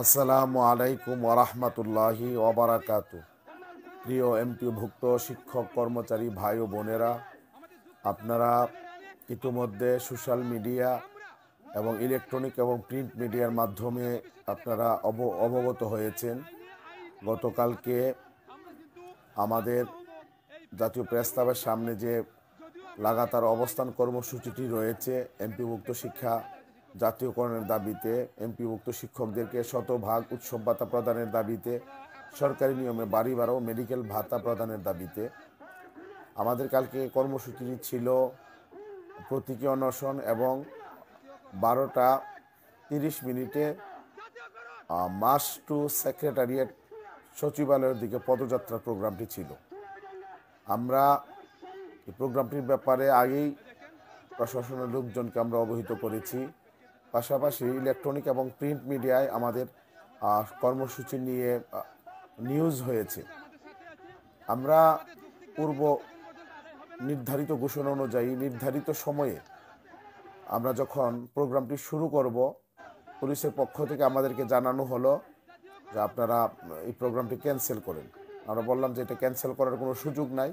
আসসালামু আলাইকুম ওরহমতুল্লাহি ওবারাকাতু। প্রিয় এমপিভুক্ত শিক্ষক কর্মচারী ভাই ও বোনেরা, আপনারা ইতিমধ্যে সোশ্যাল মিডিয়া এবং ইলেকট্রনিক এবং প্রিন্ট মিডিয়ার মাধ্যমে আপনারা অবগত হয়েছেন। গতকালকে আমাদের জাতীয় প্রেস ক্লাবের সামনে যে লাগাতার অবস্থান কর্মসূচিটি রয়েছে এমপিভুক্ত শিক্ষা জাতীয়করণের দাবিতে, এমপিভুক্ত শিক্ষকদেরকে শতভাগ উৎসব ভাতা প্রদানের দাবিতে, সরকারি নিয়মে বাড়ি ভাড়া ও মেডিকেল ভাতা প্রদানের দাবিতে আমাদের কালকে কর্মসূচি ছিল প্রতীকী অনশন এবং 12টা 30 মিনিটে মার্চ টু সেক্রেটারিয়েট সচিবালয়ের দিকে পদযাত্রা প্রোগ্রামটি ছিল। আমরা এই প্রোগ্রামটির ব্যাপারে আগেই প্রশাসনের লোকজনকে আমরা অবহিত করেছি। পাশাপাশি ইলেকট্রনিক এবং প্রিন্ট মিডিয়ায় আমাদের কর্মসূচি নিয়ে নিউজ হয়েছে। আমরা পূর্ব নির্ধারিত ঘোষণা অনুযায়ী নির্ধারিত সময়ে আমরা যখন প্রোগ্রামটি শুরু করব, পুলিশের পক্ষ থেকে আমাদেরকে জানানো হলো যে আপনারা এই প্রোগ্রামটি ক্যান্সেল করেন। আমরা বললাম যে এটা ক্যান্সেল করার কোনো সুযোগ নাই,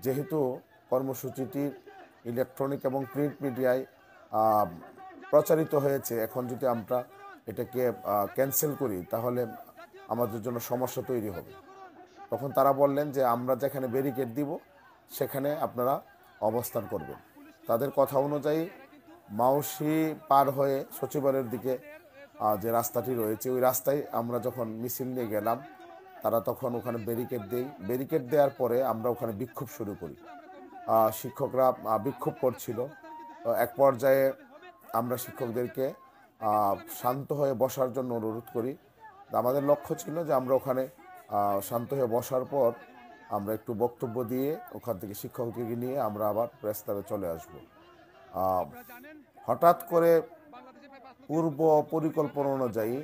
যেহেতু কর্মসূচিটি ইলেকট্রনিক এবং প্রিন্ট মিডিয়ায় প্রচারিত হয়েছে। এখন যদি আমরা এটাকে ক্যান্সেল করি তাহলে আমাদের জন্য সমস্যা তৈরি হবে। তখন তারা বললেন যে আমরা যেখানে ব্যারিকেড দিব সেখানে আপনারা অবস্থান করবেন। তাদের কথা অনুযায়ী মাউসি পার হয়ে সচিবালয়ের দিকে যে রাস্তাটি রয়েছে ওই রাস্তায় আমরা যখন মিছিল নিয়ে গেলাম, তারা তখন ওখানে ব্যারিকেড দেওয়ার পরে আমরা ওখানে বিক্ষোভ শুরু করি। শিক্ষকরা বিক্ষোভ করছিল। এক পর্যায়ে আমরা শিক্ষকদেরকে শান্ত হয়ে বসার জন্য অনুরোধ করি। আমাদের লক্ষ্য ছিল যে আমরা ওখানে শান্ত হয়ে বসার পর আমরা একটু বক্তব্য দিয়ে ওখান থেকে শিক্ষকদেরকে নিয়ে আমরা আবার প্রেস ক্লাবে চলে আসব। হঠাৎ করে পূর্ব পরিকল্পনা অনুযায়ী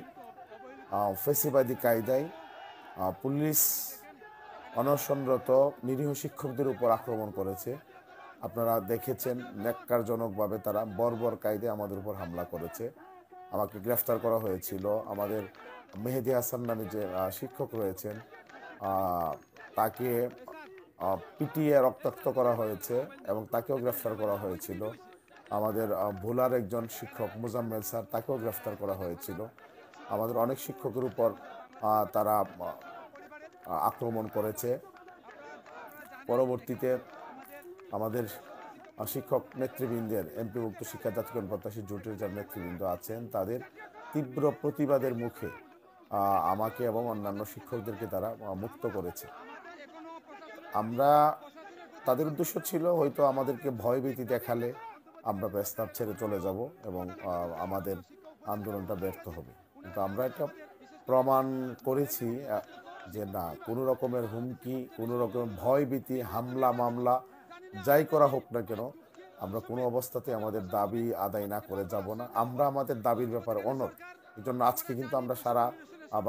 ফেসিবাদী কায়দায় পুলিশ অনশনরত নিরীহ শিক্ষকদের উপর আক্রমণ করেছে। আপনারা দেখেছেন, ন্যাক্কারজনকভাবে তারা বর্বর কায়দায় আমাদের উপর হামলা করেছে। আমাকে গ্রেফতার করা হয়েছিল। আমাদের মেহেদি হাসান নামে যে শিক্ষক রয়েছেন তাকে পিটিয়ে রক্তাক্ত করা হয়েছে এবং তাকেও গ্রেফতার করা হয়েছিল। আমাদের ভোলার একজন শিক্ষক মুজাম্মেল স্যার, তাকেও গ্রেফতার করা হয়েছিল। আমাদের অনেক শিক্ষকের উপর তারা আক্রমণ করেছে। পরবর্তীতে আমাদের শিক্ষক নেতৃবৃন্দের, এমপিভুক্ত শিক্ষা জাতীয়করণ প্রত্যাশী জোটের যারা নেতৃবৃন্দ আছেন তাদের তীব্র প্রতিবাদের মুখে আমাকে এবং অন্যান্য শিক্ষকদেরকে তারা মুক্ত করেছে। আমরা তাদের উদ্দেশ্য ছিল হয়তো আমাদেরকে ভয়ভীতি দেখালে আমরা প্রেস ক্লাব ছেড়ে চলে যাব এবং আমাদের আন্দোলনটা ব্যর্থ হবে। কিন্তু আমরা এটা প্রমাণ করেছি যে না, কোনো রকমের হুমকি, কোনো রকমের ভয়ভীতি, হামলা মামলা যাই করা হোক না কেন, আমরা কোনো অবস্থাতে আমাদের দাবি আদায় না করে যাব না। আমরা আমাদের দাবির ব্যাপারে অনড়। এই জন্য আজকে কিন্তু আমরা সারা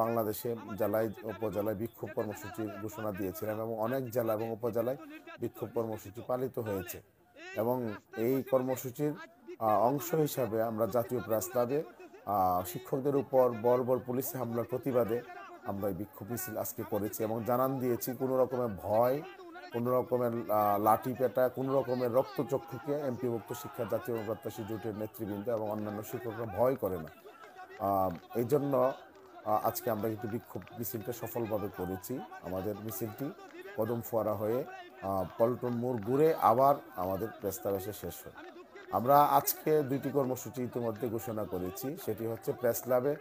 বাংলাদেশে জেলায় উপজেলায় বিক্ষোভ কর্মসূচি ঘোষণা দিয়েছিলাম এবং অনেক জেলা এবং উপজেলায় বিক্ষোভ কর্মসূচি পালিত হয়েছে। এবং এই কর্মসূচির অংশ হিসাবে আমরা জাতীয় প্রেস ক্লাবে শিক্ষকদের উপর বর্বর পুলিশি হামলার প্রতিবাদে আমরা এই বিক্ষোভ মিছিল আজকে করেছি এবং জানান দিয়েছি কোনো রকমের ভয়, কোনো রকমের লাঠি পেটা, কোনো রকমের রক্তচক্ষুকে এমপিভুক্ত শিক্ষা জাতীয় প্রত্যাশী জোটের নেতৃবৃন্দ এবং অন্যান্য শিক্ষকরা ভয় করে না। এই জন্য আজকে আমরা কিন্তু বিক্ষোভ মিছিলটা সফলভাবে করেছি। আমাদের মিছিলটি কদম ফোয়ারা হয়ে পল্টন মোড় ঘুরে আবার আমাদের প্রেস ক্লাবে এসে শেষ হয়। আমরা আজকে 2টি কর্মসূচি ইতিমধ্যে ঘোষণা করেছি। সেটি হচ্ছে প্রেস ক্লাবে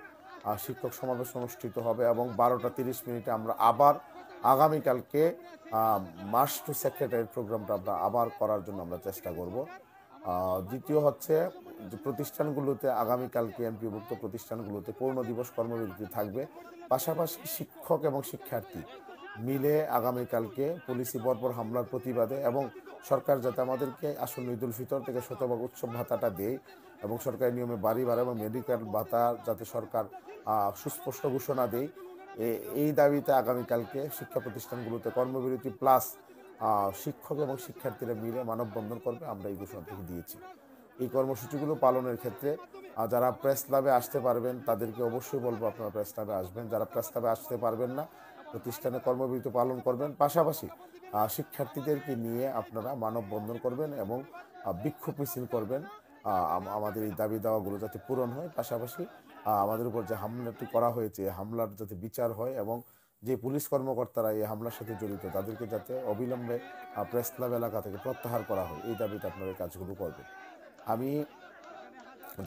শিক্ষক সমাবেশ অনুষ্ঠিত হবে এবং 12টা 30 মিনিটে আমরা আবার আগামীকালকে মার্চ টু সেক্রেটারিয়েট প্রোগ্রামটা আমরা আবার করার জন্য আমরা চেষ্টা করব। দ্বিতীয় হচ্ছে যে প্রতিষ্ঠানগুলোতে আগামীকালকে এমপিভুক্ত প্রতিষ্ঠানগুলোতে পূর্ণ দিবস কর্মবিরতি থাকবে। পাশাপাশি শিক্ষক এবং শিক্ষার্থী মিলে আগামীকালকে পুলিশি বর্বর হামলার প্রতিবাদে এবং সরকার যাতে আমাদেরকে আসন্ন ঈদুল ফিতর থেকে শতভাগ উৎসব ভাতাটা দেয় এবং সরকারি নিয়মে বাড়ি ভাড়া এবং মেডিকেল ভাতা যাতে সরকার সুস্পষ্ট ঘোষণা দেয়, এই দাবিতে আগামীকালকে শিক্ষা প্রতিষ্ঠানগুলোতে কর্মবিরতি প্লাস শিক্ষক এবং শিক্ষার্থীরা মিলে মানববন্ধন করবে। আমরা এই ঘোষণা থেকে দিয়েছি। এই কর্মসূচিগুলো পালনের ক্ষেত্রে যারা প্রেস ক্লাবে আসতে পারবেন তাদেরকে অবশ্যই বলবো আপনারা প্রেস ক্লাবে আসবেন। যারা প্রেস ক্লাবে আসতে পারবেন না, প্রতিষ্ঠানে কর্মবিরতি পালন করবেন। পাশাপাশি শিক্ষার্থীদেরকে নিয়ে আপনারা মানববন্ধন করবেন এবং বিক্ষোভ মিছিল করবেন। আমাদের এই দাবি দাওয়াগুলো যাতে পূরণ হয়, পাশাপাশি আমাদের উপর যে হামলাটি করা হয়েছে এই হামলার যাতে বিচার হয় এবং যে পুলিশ কর্মকর্তারা এই হামলার সাথে জড়িত তাদেরকে যাতে অবিলম্বে প্রেস ক্লাব এলাকা থেকে প্রত্যাহার করা হয়, এই দাবিতে আপনারা এই কাজগুলো করবেন। আমি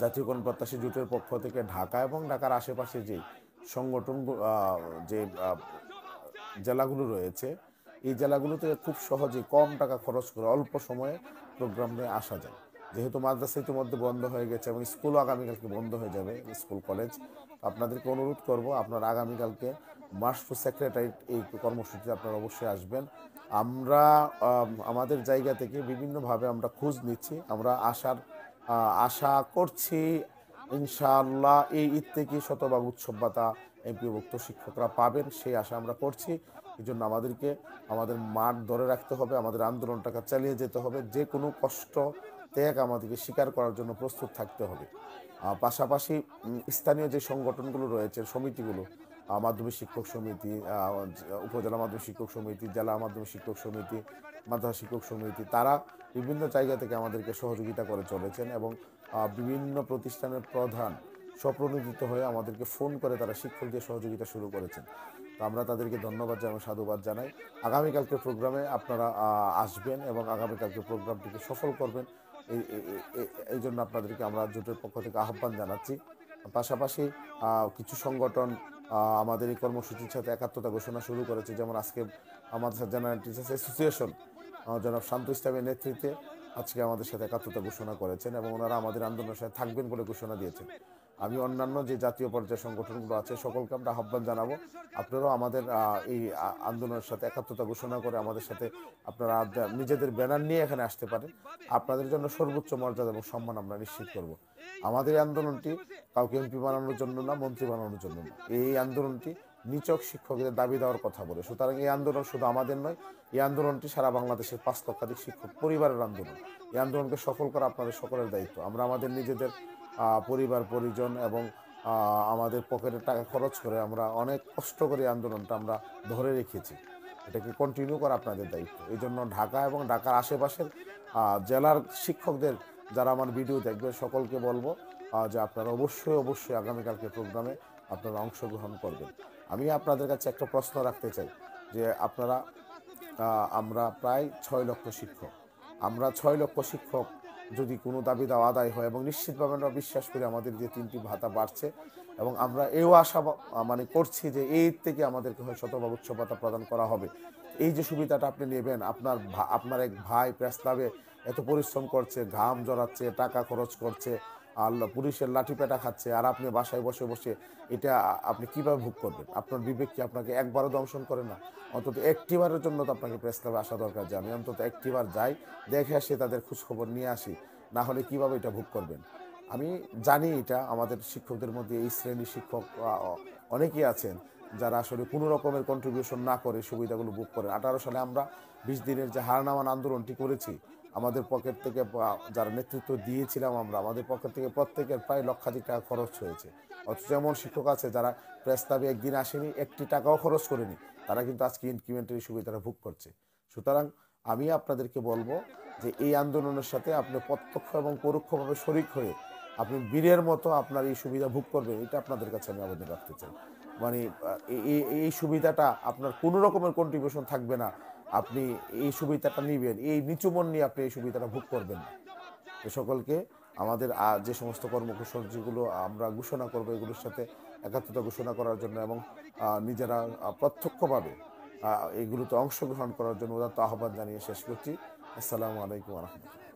জাতীয় গণপ্রত্যাশী জোটের পক্ষ থেকে ঢাকা এবং ঢাকার আশেপাশে যে সংগঠন যে জেলাগুলো রয়েছে এই জেলাগুলোতে খুব সহজে কম টাকা খরচ করে অল্প সময়ে প্রোগ্রামে আসা যায়। যেহেতু মাদ্রাসা ইতিমধ্যে বন্ধ হয়ে গেছে এবং স্কুলও আগামীকালকে বন্ধ হয়ে যাবে, স্কুল কলেজ, আপনাদেরকে অনুরোধ করব আপনারা আগামীকালকে মার্চ টু সেক্রেটারিয়েট এই কর্মসূচিতে আপনারা অবশ্যই আসবেন। আমরা আমাদের জায়গা থেকে বিভিন্নভাবে আমরা খোঁজ নিচ্ছি, আমরা আশা করছি ইনশাআল্লাহ এই ঈদ থেকে শতভাগ উৎসব ভাতা এমপিওভুক্ত শিক্ষকরা পাবেন, সেই আশা আমরা করছি। এই জন্য আমাদেরকে আমাদের মাঠ ধরে রাখতে হবে, আমাদের আন্দোলনটাকে চালিয়ে যেতে হবে, যে কোনো কষ্ট ত্যাগ আমাদেরকে স্বীকার করার জন্য প্রস্তুত থাকতে হবে। পাশাপাশি স্থানীয় যে সংগঠনগুলো রয়েছে, সমিতিগুলো, মাধ্যমিক শিক্ষক সমিতি, উপজেলা মাধ্যমিক শিক্ষক সমিতি, জেলা মাধ্যমিক শিক্ষক সমিতি, মাদ্রাসা শিক্ষক সমিতি, তারা বিভিন্ন জায়গা থেকে আমাদেরকে সহযোগিতা করে চলেছেন এবং বিভিন্ন প্রতিষ্ঠানের প্রধান স্বপ্রণোদিত হয়ে আমাদেরকে ফোন করে তারা শিক্ষক দিয়ে সহযোগিতা শুরু করেছেন। তো আমরা তাদেরকে ধন্যবাদ জানাই, সাধুবাদ জানাই। আগামীকালকে প্রোগ্রামে আপনারা আসবেন এবং আগামীকালকে প্রোগ্রামটিকে সফল করবেন, এই জন্য আপনাদেরকে আমরা জোটের পক্ষ থেকে আহ্বান জানাচ্ছি। পাশাপাশি কিছু সংগঠন আমাদের এই কর্মসূচির সাথে একাত্মতা ঘোষণা শুরু করেছে, যেমন আজকে আমাদের জেনারেল টিচার্স অ্যাসোসিয়েশন জনাব শান্ত ইসলামের নেতৃত্বে আজকে আমাদের সাথে একাত্মতা ঘোষণা করেছেন এবং ওনারা আমাদের আন্দোলনের সাথে থাকবেন বলে ঘোষণা দিয়েছেন। আমি অন্যান্য যে জাতীয় পর্যায়ের সংগঠনগুলো আছে সকলকে আমরা আহ্বান জানাবো, আপনারাও আমাদের এই আন্দোলনের সাথে একাত্মতা ঘোষণা করে আমাদের সাথে আপনারা নিজেদের ব্যানার নিয়ে এখানে আসতে পারেন। আপনাদের জন্য সর্বোচ্চ মর্যাদা এবং সম্মান আমরা নিশ্চিত করব। আমাদের এই আন্দোলনটি কাউকে এমপি বানানোর জন্য না, মন্ত্রী বানানোর জন্য না, এই আন্দোলনটি নিচক শিক্ষকদের দাবি দেওয়ার কথা বলে। সুতরাং এই আন্দোলন শুধু আমাদের নয়, এই আন্দোলনটি সারা বাংলাদেশের 5 লক্ষাধিক শিক্ষক পরিবারের আন্দোলন। এই আন্দোলনকে সফল করা আপনাদের সকলের দায়িত্ব। আমরা আমাদের নিজেদের পরিবার পরিজন এবং আমাদের পকেটের টাকা খরচ করে আমরা অনেক কষ্ট করে আন্দোলনটা আমরা ধরে রেখেছি, এটাকে কন্টিনিউ করা আপনাদের দায়িত্ব। এই জন্য ঢাকা এবং ঢাকার আশেপাশের জেলার শিক্ষকদের যারা আমার ভিডিও দেখবে সকলকে বলবো যে আপনারা অবশ্যই আগামীকালকে প্রোগ্রামে আপনারা অংশগ্রহণ করবেন। আমি আপনাদের কাছে একটা প্রশ্ন রাখতে চাই যে আমরা প্রায় 6 লক্ষ শিক্ষক, আমরা 6 লক্ষ শিক্ষক যদি কোনো দাবি দাওয়া আদায় হয় এবং নিশ্চিতভাবে আমরা বিশ্বাস করি আমাদের যে 3টি ভাতা বাড়ছে এবং আমরা এও আশা করছি যে এই থেকে আমাদেরকে হয় শতভাগ উৎসব ভাতা প্রদান করা হবে। এই যে সুবিধাটা আপনি নেবেন, আপনার এক ভাই প্রেস ক্লাবে এত পরিশ্রম করছে, ঘাম জড়াচ্ছে, টাকা খরচ করছে, আর পুলিশের লাঠি পেটা খাচ্ছে, আর আপনি বাসায় বসে বসে এটা আপনি কিভাবে ভোগ করবেন? আপনার বিবেক কি আপনাকে একবারও দংশন করে না? অন্তত একটিবারের জন্য তো আপনাকে প্রেস ক্লাবে আসা দরকার, যে আমি অন্তত একটিবার যাই, দেখে আসি, তাদের খোঁজখবর নিয়ে আসি, না হলে কিভাবে এটা ভোগ করবেন? আমি জানি এটা আমাদের শিক্ষকদের মধ্যে এই শ্রেণীর শিক্ষক অনেকেই আছেন যারা আসলে কোনো রকমের কন্ট্রিবিউশন না করে সুবিধাগুলো ভোগ করেন। 18 সালে আমরা 20 দিনের যে হার নামান আন্দোলনটি করেছি, আমাদের পকেট থেকে যারা নেতৃত্ব দিয়েছিলাম আমরা, আমাদের পকেট থেকে প্রত্যেকের প্রায় লক্ষাধিক টাকা খরচ হয়েছে। অথচ এমন শিক্ষক আছে যারা প্রেস ক্লাবে একদিন আসেনি, একটি টাকাও খরচ করেনি, তারা কিন্তু আজকে ইনক্রিমেন্টারি সুবিধাটা ভোগ করছে। সুতরাং আমি আপনাদেরকে বলবো যে এই আন্দোলনের সাথে আপনি প্রত্যক্ষ এবং পরোক্ষভাবে শরিক হয়ে আপনি বীরের মতো আপনার এই সুবিধা ভোগ করবেন, এটা আপনাদের কাছে আমি আবেদন রাখতে চাই। এই সুবিধাটা আপনার কোনো রকমের কন্ট্রিবিউশন থাকবে না, আপনি এই সুবিধাটা নেবেন, এই নিচু মন নিয়ে আপনি এই সুবিধাটা ভোগ করবেন না। এ সকলকে আমাদের যে সমস্ত কর্মসূচিগুলো আমরা ঘোষণা করবো এগুলোর সাথে একাত্মতা ঘোষণা করার জন্য এবং নিজেরা প্রত্যক্ষভাবে এগুলোতে অংশগ্রহণ করার জন্য উদাত্ত আহ্বান জানিয়ে শেষ করছি। আসসালামু আলাইকুম ওয়া রাহমাতুল্লাহ।